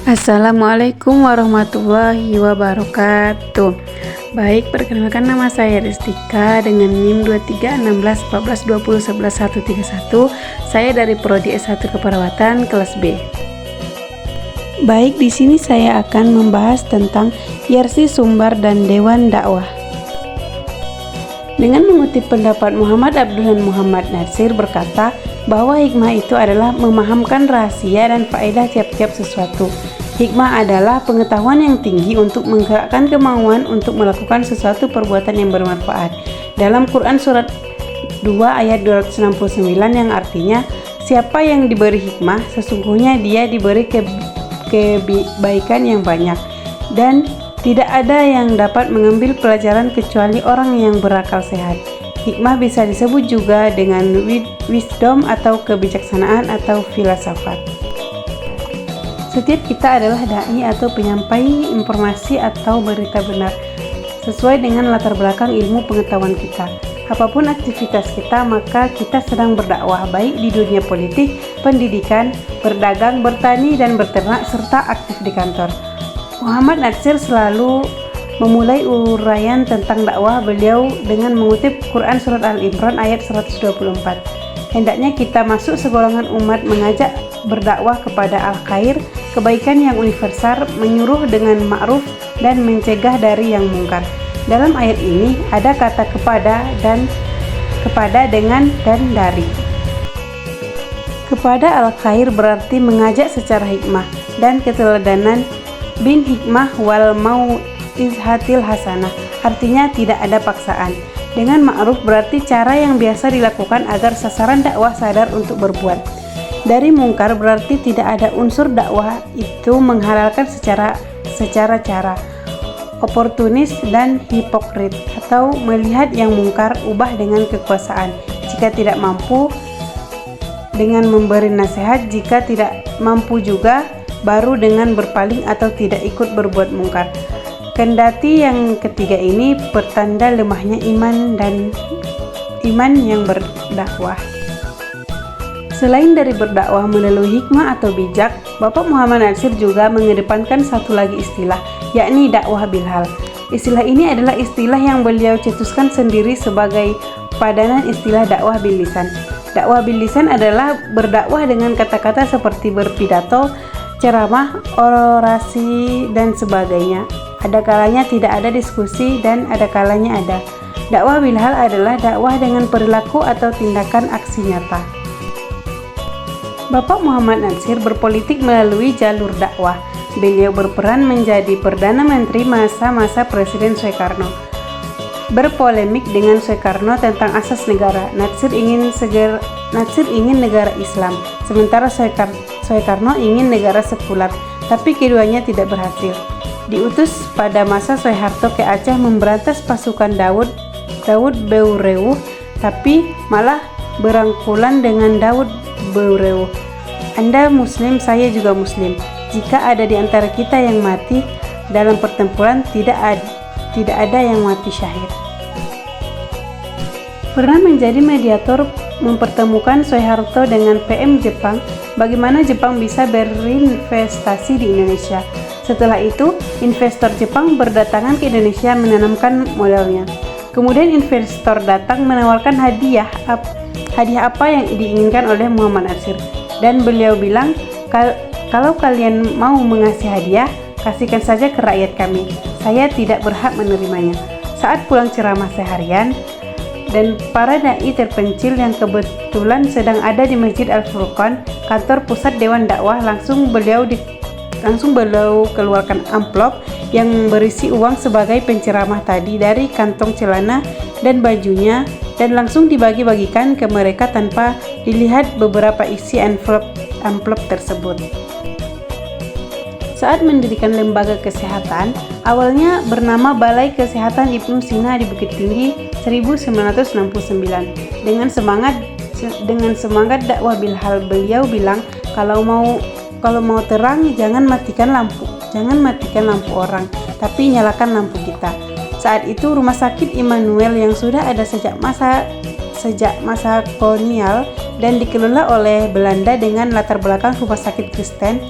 Assalamualaikum warahmatullahi wabarakatuh. Baik, perkenalkan nama saya Ristika dengan NIM 23161420113131. Saya dari Prodi S1 Keperawatan kelas B. Baik, di sini saya akan membahas tentang Yarsi Sumbar dan Dewan Dakwah. Dengan mengutip pendapat Muhammad Abdullah Muhammad Natsir berkata bahwa hikmah itu adalah memahamkan rahasia dan faedah tiap-tiap sesuatu. Hikmah adalah pengetahuan yang tinggi untuk menggerakkan kemauan untuk melakukan sesuatu perbuatan yang bermanfaat. Dalam Quran surat 2 ayat 269 yang artinya, siapa yang diberi hikmah, sesungguhnya dia diberi kebaikan yang banyak, dan tidak ada yang dapat mengambil pelajaran kecuali orang yang berakal sehat. Hikmah bisa disebut juga dengan wisdom atau kebijaksanaan atau filsafat. Setiap kita adalah dai atau penyampai informasi atau berita benar sesuai dengan latar belakang ilmu pengetahuan kita. Apapun aktivitas kita, maka kita sedang berdakwah, baik di dunia politik, pendidikan, berdagang, bertani, dan berternak, serta aktif di kantor. Muhammad Natsir selalu memulai uraian tentang dakwah beliau dengan mengutip Quran surat Al-Imran ayat 124. Hendaknya kita masuk segolongan umat mengajak berdakwah kepada al-khair, kebaikan yang universal, menyuruh dengan ma'ruf dan mencegah dari yang mungkar. Dalam ayat ini ada kata kepada, dengan, dan dari. Kepada al-khair berarti mengajak secara hikmah dan keteladanan bin hikmah wal mau'izhatil hasanah, artinya tidak ada paksaan. Dengan ma'ruf berarti cara yang biasa dilakukan agar sasaran dakwah sadar untuk berbuat. Dari mungkar berarti tidak ada unsur dakwah itu menghalalkan secara cara oportunis dan hipokrit, atau melihat yang mungkar ubah dengan kekuasaan jika tidak mampu, dengan memberi nasihat jika tidak mampu juga, baru dengan berpaling atau tidak ikut berbuat mungkar. Kendati yang ketiga ini pertanda lemahnya iman yang berdakwah. Selain dari berdakwah melalui hikmah atau bijak, Bapak Muhammad Natsir juga mengedepankan satu lagi istilah, yakni dakwah bilhal. Istilah ini adalah istilah yang beliau cetuskan sendiri sebagai padanan istilah dakwah bil lisan. Dakwah bil lisan adalah berdakwah dengan kata-kata seperti berpidato, ceramah, orasi, dan sebagainya. Ada kalanya tidak ada diskusi dan ada kalanya ada. Dakwah bilhal adalah dakwah dengan perilaku atau tindakan aksi nyata. Bapak Muhammad Natsir berpolitik melalui jalur dakwah. Beliau berperan menjadi Perdana Menteri masa-masa Presiden Soekarno. Berpolemik dengan Soekarno tentang asas negara. Natsir ingin negara Islam, sementara Soekarno ingin negara sekular, tapi keduanya tidak berhasil. Diutus pada masa Soeharto ke Aceh memberantas pasukan Daud Beurewu, tapi malah berangkulan dengan Daud Beurewu. Anda Muslim, saya juga Muslim. Jika ada di antara kita yang mati dalam pertempuran, tidak ada yang mati syahid. Pernah menjadi mediator mempertemukan Soeharto dengan PM Jepang, bagaimana Jepang bisa berinvestasi di Indonesia. Setelah itu, investor Jepang berdatangan ke Indonesia menanamkan modalnya. Kemudian investor datang menawarkan hadiah apa yang diinginkan oleh Muhammad Natsir. Dan beliau bilang, kalau kalian mau mengasih hadiah, kasihkan saja ke rakyat kami. Saya tidak berhak menerimanya. Saat pulang ceramah seharian, dan para dai terpencil yang kebetulan sedang ada di Masjid Al-Furqan, kantor pusat Dewan Dakwah, langsung beliau keluarkan amplop yang berisi uang sebagai penceramah tadi dari kantong celana dan bajunya, dan langsung dibagi-bagikan ke mereka tanpa dilihat beberapa isi amplop tersebut. Saat mendirikan lembaga kesehatan, awalnya bernama Balai Kesehatan Ibnu Sina di Bukit Tinggi 1969. Dengan semangat dakwah bilhal, beliau bilang, kalau mau terang jangan matikan lampu orang, tapi nyalakan lampu kita. Saat itu Rumah Sakit Immanuel yang sudah ada sejak masa kolonial dan dikelola oleh Belanda dengan latar belakang rumah sakit Kristen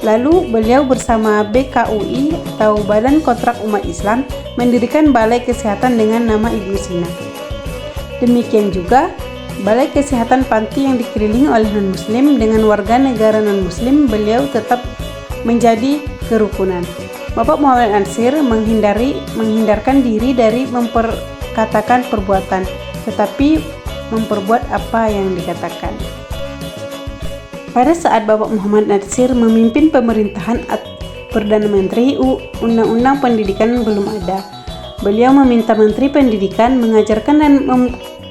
Lalu beliau bersama BKUI atau Badan Kontrak Umat Islam mendirikan Balai Kesehatan dengan nama Ibnu Sina. Demikian juga Balai Kesehatan Panti yang dikelilingi oleh non-muslim dengan warga negara non-muslim, beliau tetap menjadi kerukunan. Bapak Muhammad Natsir menghindarkan diri dari memperkatakan perbuatan, tetapi memperbuat apa yang dikatakan. Pada saat Bapak Muhammad Natsir memimpin pemerintahan Perdana Menteri, Undang-Undang Pendidikan belum ada. Beliau meminta Menteri Pendidikan, Mengajarkan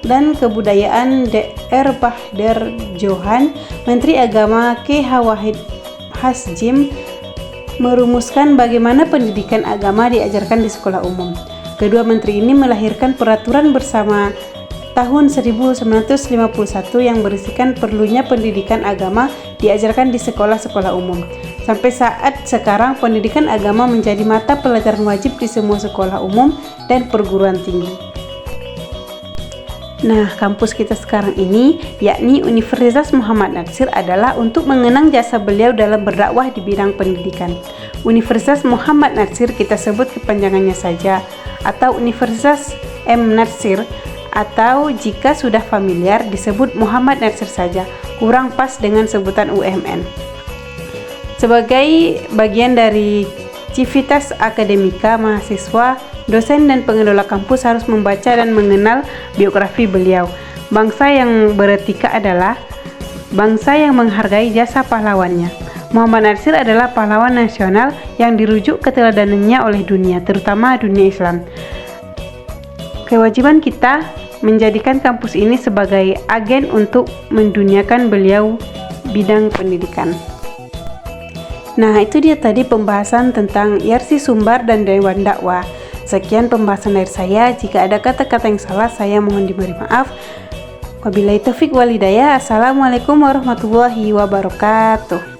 dan Kebudayaan Dr. Bahdar Johan, Menteri Agama K.H. Wahid Hasyim merumuskan bagaimana pendidikan agama diajarkan di sekolah umum. Kedua menteri ini melahirkan peraturan bersama tahun 1951 yang berisikan perlunya pendidikan agama diajarkan di sekolah-sekolah umum. Sampai saat sekarang, pendidikan agama menjadi mata pelajaran wajib di semua sekolah umum dan perguruan tinggi. Nah, kampus kita sekarang ini, yakni Universitas Muhammad Natsir, adalah untuk mengenang jasa beliau dalam berdakwah di bidang pendidikan. Universitas Muhammad Natsir kita sebut kepanjangannya saja, atau Universitas M. Natsir, atau jika sudah familiar disebut Muhammad Natsir saja, kurang pas dengan sebutan UMN. Sebagai bagian dari civitas akademika, mahasiswa, dosen dan pengelola kampus harus membaca dan mengenal biografi beliau. Bangsa yang beretika adalah bangsa yang menghargai jasa pahlawannya. Muhammad Natsir adalah pahlawan nasional yang dirujuk keteladanannya oleh dunia, terutama dunia Islam. Kewajiban kita menjadikan kampus ini sebagai agen untuk menduniakan beliau bidang pendidikan. Nah, itu dia tadi pembahasan tentang Yarsi Sumbar dan Dewan Dakwah. Sekian pembahasan dari saya. Jika ada kata-kata yang salah, saya mohon diberi maaf. Wabillahi taufik wal hidayah. Assalamualaikum warahmatullahi wabarakatuh.